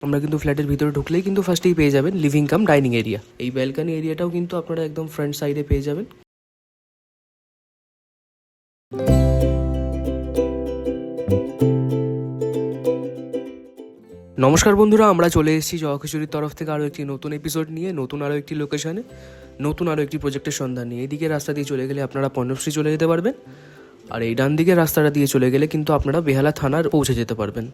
আমরা কিন্তু ফ্ল্যাটের ভিতরে ঢুকলেই কিন্তু ফার্স্টেই পেয়ে যাবেন লিভিং কাম ডাইনিং এরিয়া। এই ব্যালকনি এরিয়াটাও কিন্তু আপনারা একদম ফ্রন্ট সাইডে পেয়ে যাবেন। নমস্কার বন্ধুরা, আমরা চলে এসেছি জয়কিশোরীর তরফ থেকে আরও একটি নতুন এপিসোড নিয়ে, নতুন আরও একটি লোকেশনে, নতুন আরও একটি প্রজেক্টের সন্ধান নিয়ে। এইদিকে রাস্তা দিয়ে চলে গেলে আপনারা পণ্যশ্রী চলে যেতে পারবেন, আর এই ডান দিকের রাস্তাটা দিয়ে চলে গেলে কিন্তু আপনারা বেহালা থানার পৌঁছে যেতে পারবেন।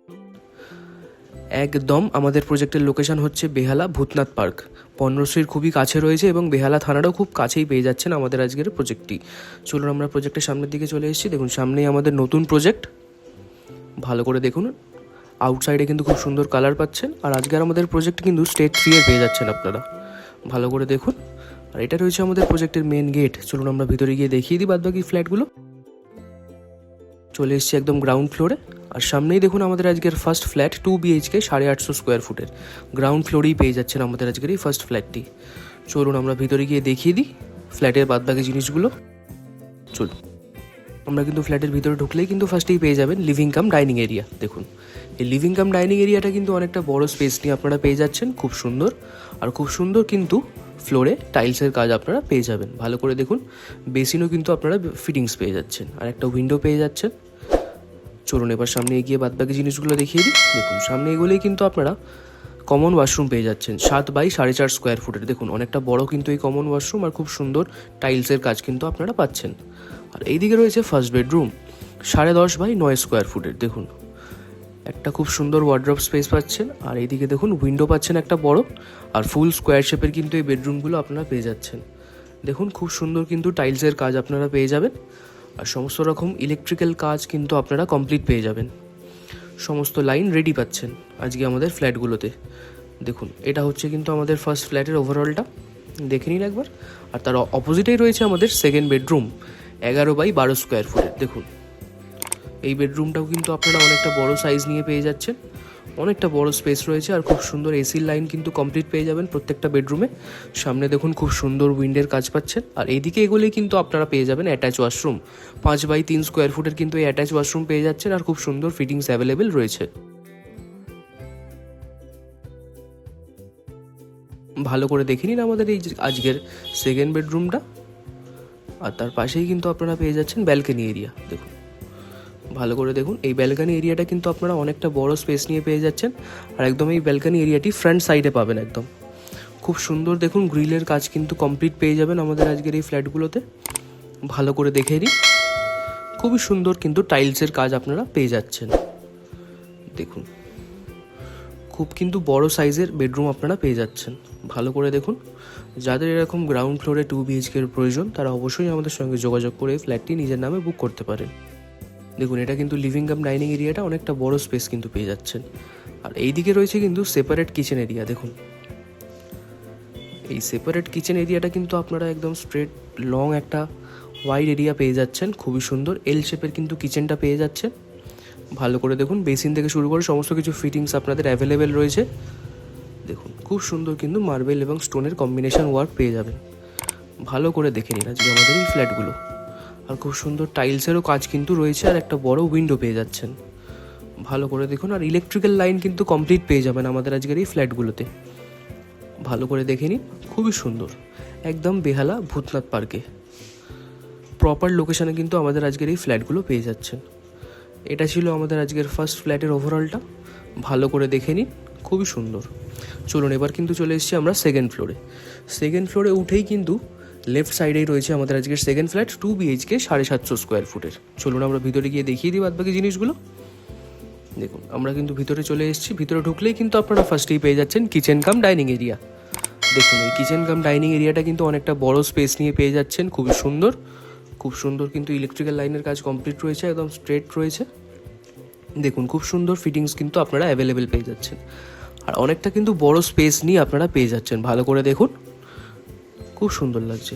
একদম আমাদের প্রজেক্টের লোকেশন হচ্ছে বেহালা ভূতনাথ পার্ক। পণ্যশ্রীর খুবই কাছে রয়েছে এবং বেহালা থানারও খুব কাছেই পেয়ে যাচ্ছেন আমাদের আজকের প্রজেক্টটি। চলুন আমরা প্রজেক্টের সামনের দিকে চলে এসেছি। দেখুন সামনেই আমাদের নতুন প্রজেক্ট, ভালো করে দেখুন। আউটসাইডে কিন্তু খুব সুন্দর কালার পাচ্ছেন, আর আজকের আমাদের প্রজেক্ট কিন্তু স্টেট 3 পেয়ে যাচ্ছেন আপনারা, ভালো করে দেখুন। আর এটা রয়েছে আমাদের প্রজেক্টের মেন গেট। চলুন আমরা ভিতরে গিয়ে দেখিয়ে দিই বাদবাকি ফ্ল্যাটগুলো। চলে এসেছি একদম গ্রাউন্ড ফ্লোরে, আর সামনেই দেখুন আমাদের আজকের ফার্স্ট ফ্ল্যাট 2 BHK 850 স্কোয়ার ফুটের গ্রাউন্ড ফ্লোরেই পেয়ে যাচ্ছেন আমাদের আজকের এই ফার্স্ট ফ্ল্যাটটি। চলুন আমরা ভিতরে গিয়ে দেখিয়ে দিই ফ্ল্যাটের বাদবাকি জিনিসগুলো। চলুন, আমরা কিন্তু ফ্ল্যাটের ভিতরে ঢুকলেই কিন্তু ফার্স্টেই পেয়ে যাবেন লিভিং কাম ডাইনিং এরিয়া। দেখুন এই লিভিং কাম ডাইনিং এরিয়াটা কিন্তু অনেকটা বড় স্পেস নিয়ে আপনারা পেয়ে যাচ্ছেন, খুব সুন্দর। আর খুব সুন্দর কিন্তু ফ্লোরে টাইলসের কাজ আপনারা পেয়ে যাবেন, ভালো করে দেখুন। বেসিনও কিন্তু আপনারা ফিটিংস পেয়ে যাচ্ছেন, আর একটা উইন্ডো পেয়ে যাচ্ছেন। চলুন এবার সামনে এগিয়ে বাদবাকি জিনিসগুলো দেখিয়ে দিই। দেখুন সামনে এগোলেই কিন্তু আপনারা কমন ওয়াশরুম পেয়ে যাচ্ছেন 7 বাই 4.5 স্কোয়ার ফুটের। দেখুন অনেকটা বড় কিন্তু এই কমন ওয়াশরুম, আর খুব সুন্দর টাইলসের কাজ কিন্তু আপনারা পাচ্ছেন। আর এইদিকে রয়েছে ফার্স্ট বেডরুম 10.5 বাই 9 স্কোয়ার ফুটের। দেখুন একটা খুব সুন্দর ওয়ার্ড্রপ স্পেস পাচ্ছেন, আর এইদিকে দেখুন উইন্ডো পাচ্ছেন একটা বড়, আর ফুল স্কোয়ার শেপের কিন্তু এই বেডরুমগুলো আপনারা পেয়ে যাচ্ছেন। দেখুন খুব সুন্দর কিন্তু টাইলসের কাজ আপনারা পেয়ে যাবেন, আর সমস্ত রকম ইলেকট্রিক্যাল কাজ কিন্তু আপনারা কমপ্লিট পেয়ে যাবেন। সমস্ত লাইন রেডি পাচ্ছেন আজকে আমাদের ফ্ল্যাটগুলোতে। দেখুন এটা হচ্ছে কিন্তু আমাদের ফার্স্ট ফ্ল্যাটের ওভারঅলটা, দেখে নিন একবার। আর তার অপোজিটেই রয়েছে আমাদের সেকেন্ড বেডরুম 11 বাই 12 স্কোয়ার ফুটের। দেখুন এই বেডরুমটাও কিন্তু আপনারা অনেকটা বড় সাইজ নিয়ে পেয়ে যাচ্ছেন, অনেকটা বড় স্পেস রয়েছে, আর খুব সুন্দর এসির লাইন কিন্তু কমপ্লিট পেয়ে যাবেন প্রত্যেকটা বেডরুমে। সামনে দেখুন খুব সুন্দর উইন্ডের কাজ পাচ্ছেন, আর এইদিকে এগুলোই কিন্তু আপনারা পেয়ে যাবেন অ্যাটাচ ওয়াশরুম 5 বাই 3 স্কোয়ার ফুটের কিন্তু এই অ্যাটাচ ওয়াশরুম পেয়ে যাচ্ছেন, আর খুব সুন্দর ফিটিংস অ্যাভেলেবেল রয়েছে। ভালো করে দেখে নিন আমাদের এই আজকের সেকেন্ড বেডরুমটা, আর তার পাশেই কিন্তু আপনারা পেয়ে যাচ্ছেন ব্যালকনি এরিয়া। দেখুন ভালো করে দেখুন এই ব্যালকনি এরিয়াটা কিন্তু আপনারা অনেকটা বড় স্পেস নিয়ে পেয়ে যাচ্ছেন, আর একদম এই ব্যালকনি এরিয়াটি ফ্রন্ট সাইডে পাবেন একদম। খুব সুন্দর দেখুন গ্রিলের কাজ কিন্তু কমপ্লিট পেয়ে যাবেন আমাদের আজকের এই ফ্ল্যাটগুলোতে, ভালো করে দেখে নিন। খুবই সুন্দর কিন্তু টাইলসের কাজ আপনারা পেয়ে যাচ্ছেন। দেখুন খুব কিন্তু বড় সাইজের বেডরুম আপনারা পেয়ে যাচ্ছেন, ভালো করে দেখুন। যাদের এরকম গ্রাউন্ড ফ্লোরে 2 BHK এর প্রয়োজন তারা অবশ্যই আমাদের সঙ্গে যোগাযোগ করে ফ্ল্যাটটি নিজের নামে বুক করতে পারেন। দেখুন এটা কিন্তু লিভিং কাম ডাইনিং এরিয়াটা অনেকটা বড় স্পেস কিন্তু পেয়ে যাচ্ছেন, আর এই দিকে রয়েছে কিন্তু সেপারেট কিচেন এরিয়া। দেখুন এই সেপারেট কিচেন এরিয়াটা কিন্তু আপনারা একদম স্ট্রেট লং একটা ওয়াইড এরিয়া পেয়ে যাচ্ছেন, খুবই সুন্দর এল শেপের কিন্তু কিচেনটা পেয়ে যাচ্ছেন। ভালো করে দেখুন বেসিন থেকে শুরু করে সমস্ত কিছু ফিটিংস আপনাদের অ্যাভেলেবেল রয়েছে। দেখুন খুব সুন্দর কিন্তু মার্বেল এবং স্টোনের কম্বিনেশন ওয়ার্ক পেয়ে যাবেন, ভালো করে দেখে নিন আজকে আমাদের এই ফ্ল্যাটগুলো। আর খুব সুন্দর টাইলসেরও কাজ কিন্তু রয়েছে, আর একটা বড় উইন্ডো পেয়ে যাচ্ছেন, ভালো করে দেখুন। আর ইলেকট্রিক্যাল লাইন কিন্তু কমপ্লিট পেয়ে যাবেন আমাদের আজকের এই ফ্ল্যাটগুলোতে, ভালো করে দেখে নিন। খুবই সুন্দর একদম বেহালা ভূতনাথ পার্কে প্রপার লোকেশনে কিন্তু আমাদের আজকের এই ফ্ল্যাটগুলো পেয়ে যাচ্ছেন। এটা ছিল আমাদের আজকের ফার্স্ট ফ্ল্যাটের ওভারঅলটা, ভালো করে দেখে নিন, খুবই সুন্দর। চলুন এবার কিন্তু চলে এসেছি আমরা সেকেন্ড ফ্লোরে। সেকেন্ড ফ্লোরে উঠেই কিন্তু লেফট সাইডেই রয়েছে আমাদের আজকের সেকেন্ড ফ্ল্যাট 2 BHK 750 স্কোয়ার ফুটের। চলুন আমরা ভিতরে গিয়ে দেখিয়ে দিই বাদবাকি জিনিসগুলো। দেখুন আমরা কিন্তু ভিতরে চলে এসেছি। ভিতরে ঢুকলেই কিন্তু আপনারা ফার্স্টেই পেয়ে যাচ্ছেন কিচেন কাম ডাইনিং এরিয়া। দেখুন এই কিচেন কাম ডাইনিং এরিয়াটা কিন্তু অনেকটা বড় স্পেস নিয়ে পেয়ে যাচ্ছেন, খুবই সুন্দর। খুব সুন্দর কিন্তু ইলেকট্রিক্যাল লাইনের কাজ কমপ্লিট রয়েছে, একদম স্ট্রেট রয়েছে। দেখুন খুব সুন্দর ফিটিংস কিন্তু আপনারা অ্যাভেলেবেল পেয়ে যাচ্ছেন, আর অনেকটা কিন্তু বড় স্পেস নিয়ে আপনারা পেয়ে যাচ্ছেন, ভালো করে দেখুন খুব সুন্দর লাগছে।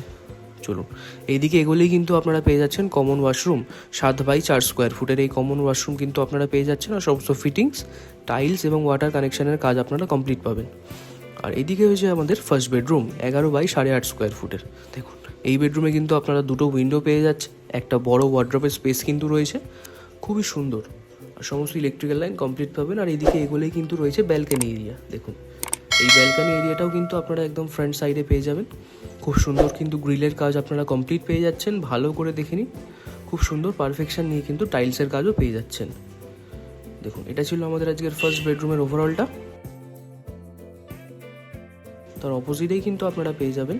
চলুন এইদিকে এগোলেই কিন্তু আপনারা পেয়ে যাচ্ছেন কমন ওয়াশরুম 7 বাই 4 স্কোয়ার ফুটের এই কমন ওয়াশরুম কিন্তু আপনারা পেয়ে যাচ্ছেন, আর সমস্ত ফিটিংস টাইলস এবং ওয়াটার কানেকশনের কাজ আপনারা কমপ্লিট পাবেন। আর এইদিকে হয়েছে আমাদের ফার্স্ট বেডরুম 11 বাই 8.5 স্কোয়ার ফুটের। দেখুন এই বেডরুমে কিন্তু আপনারা দুটো উইন্ডো পেয়ে যাচ্ছে, একটা বড় ওয়ার্ড্রপের স্পেস কিন্তু রয়েছে, খুবই সুন্দর। আর সমস্ত ইলেকট্রিক্যাল লাইন কমপ্লিট পাবেন। আর এদিকে এগুলোই কিন্তু রয়েছে ব্যালকানি এরিয়া। দেখুন এই ব্যালকানি এরিয়াটাও কিন্তু আপনারা একদম ফ্রন্ট সাইডে পেয়ে যাবেন। খুব সুন্দর কিন্তু গ্রিলের কাজ আপনারা কমপ্লিট পেয়ে যাচ্ছেন। ভালো করে দেখে নিন, খুব সুন্দর পারফেকশন নিয়ে কিন্তু টাইলসের কাজও পেয়ে যাচ্ছেন। দেখুন এটা ছিল আমাদের আজকের ফার্স্ট বেডরুমের ওভারঅলটা। তার অপোজিটেই কিন্তু আপনারা পেয়ে যাবেন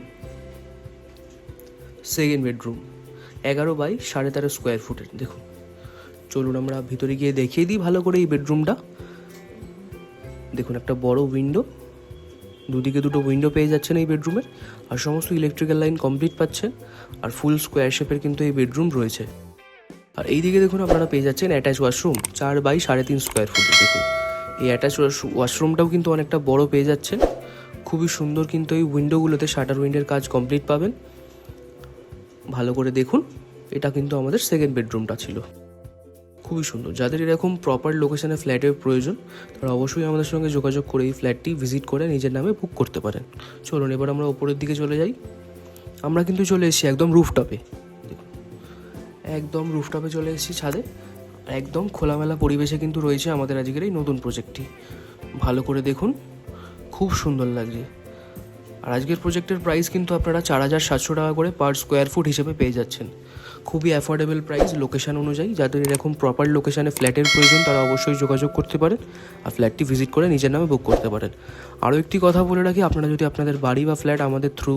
সেকেন্ড বেডরুম, 11 বাই 13.5 স্কোয়ার ফুটের। দেখুন চলুন আমরা ভিতরে গিয়ে দেখিয়ে দিই ভালো করে এই বেডরুমটা। দেখুন একটা বড় উইন্ডো, দুদিকে দুটো উইন্ডো পেয়ে যাচ্ছেন এই বেডরুমের। আর সমস্ত ইলেকট্রিক্যাল লাইন কমপ্লিট পাচ্ছেন। আর ফুল স্কোয়ার শেপের কিন্তু এই বেডরুম রয়েছে। আর এই দিকে দেখুন আপনারা পেয়ে যাচ্ছেন অ্যাটাচ ওয়াশরুম, 4 বাই 3.5 স্কোয়ার ফুটের। দেখুন এই অ্যাটাচ ওয়াশরুমটাও কিন্তু অনেকটা বড় পেয়ে যাচ্ছেন। খুবই সুন্দর কিন্তু এই উইন্ডোগুলোতে শাটার উইন্ডোর কাজ কমপ্লিট পাবেন। ভালো করে দেখুন, এটা কিন্তু আমাদের সেকেন্ড বেডরুমটা ছিল। খুবই সুন্দর। যাদের এরকম প্রপার লোকেশনে ফ্ল্যাটের প্রয়োজন তারা অবশ্যই আমাদের সঙ্গে যোগাযোগ করে এই ফ্ল্যাটটি ভিজিট করে নিজের নামে বুক করতে পারেন। চলুন এবার আমরা ওপরের দিকে চলে যাই। আমরা কিন্তু চলে এসেছি একদম রুফটপে। একদম রুফটপে চলে এসেছি ছাদে। একদম খোলামেলা পরিবেশে কিন্তু রয়েছে আমাদের আজকের এই নতুন প্রজেক্টটি। ভালো করে দেখুন, খুব সুন্দর লাগছে। আর আজকের প্রজেক্টের প্রাইস কিন্তু আপনারা 4,700 টাকা করে পার স্কোয়ার ফুট হিসেবে পেয়ে যাচ্ছেন। খুবই অ্যাফোর্ডেবল প্রাইস লোকেশন অনুযায়ী। যাদের এরকম প্রপার লোকেশনে ফ্ল্যাটের প্রয়োজন তারা অবশ্যই যোগাযোগ করতে পারেন আর ফ্ল্যাটটি ভিজিট করে নিজের নামে বুক করতে পারেন। আরও একটি কথা বলে রাখি, আপনারা যদি আপনাদের বাড়ি বা ফ্ল্যাট আমাদের থ্রু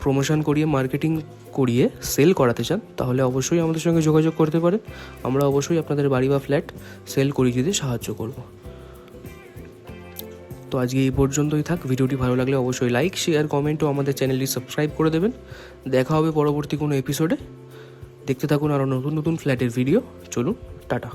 প্রমোশন করিয়ে মার্কেটিং করিয়ে সেল করাতে চান তাহলে অবশ্যই আমাদের সঙ্গে যোগাযোগ করতে পারেন। আমরা অবশ্যই আপনাদের বাড়ি বা ফ্ল্যাট সেল করিয়ে দিতে সাহায্য করব। তো আজকে এই পর্যন্তই থাক। ভিডিওটি ভালো লাগলে অবশ্যই লাইক, শেয়ার, কমেন্ট ও আমাদের চ্যানেলটি সাবস্ক্রাইব করে দেবেন। দেখা হবে পরবর্তী কোনো এপিসোডে। দেখতে থাকুন আরও নতুন নতুন ফ্ল্যাটের ভিডিও। চলুন টাটা।